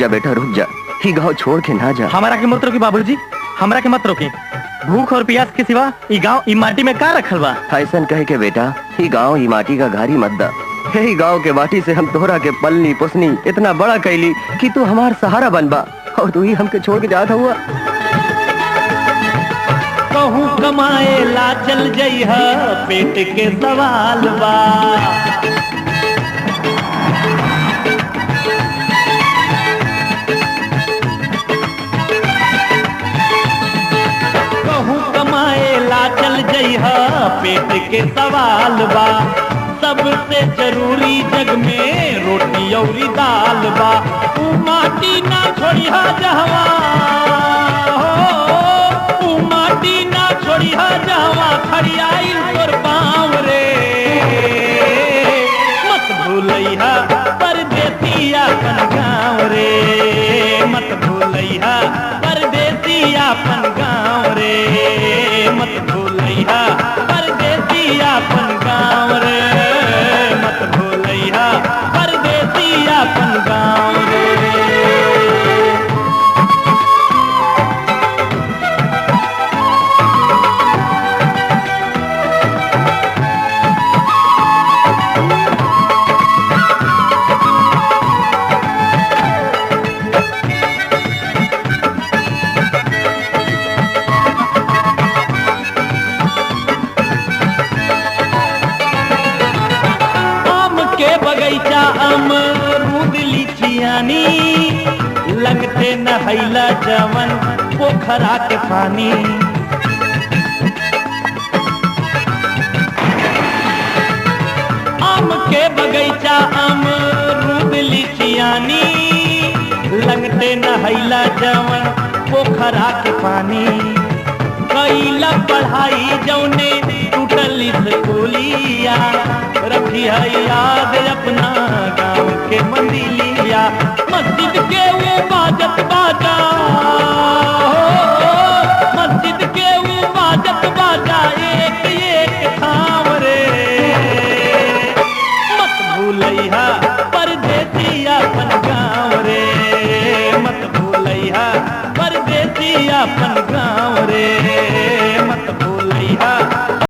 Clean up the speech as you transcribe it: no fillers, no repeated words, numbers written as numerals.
जा बेटा, रुक जा। ही गाँव छोड़ के ना जा। हमारा के मत रोकी बाबूजी, हमरा के मत रोकी। भूख और प्यास के सिवा ई गाँव ई माटी में का रखल बा? ऐसन कहे के बेटा, ही गाँव ई माटी का घारी मत दा। ही गाँव के माटी से हम तोहरा के पलनी पोसनी इतना बड़ा कैली कि तू हमार सहारा बनबा, और तू ही हमके छोड़ के जात हुआ। कहूँ कमाए ला चल जइहा, पेट के सवाल बा। कहूँ कमाए ला चल जइहा, पेट के सवाल बा। सबसे जरूरी जग में रोटी और दाल बा। तू माटी ना छोड़िहा जहवा, तू माटी ना छोड़िहा जहवा खड़ियाइल तोर पाँव रे। मत भूलैहा परदेसी अपन गाँव रे, मत भूलैहा परदेसी अपन गाँव रे, मत भूलैहा परदेसी अपन गाँव रे, मत भूलैहा परदेसी अपन गाँव रे। बगैचा अमरूद लीचियानी, लगते नहैला जवन पोखरा के पानी। आम के बगैचा अमरूद लीचियानी, लगते नहैला जवन पोखरा के पानी। कैला पढ़ाई जौने टूटल स्कूलिया, रखिया याद अपना गाँव के मंदिलिया। मस्जिद के वो बाजत बाजा,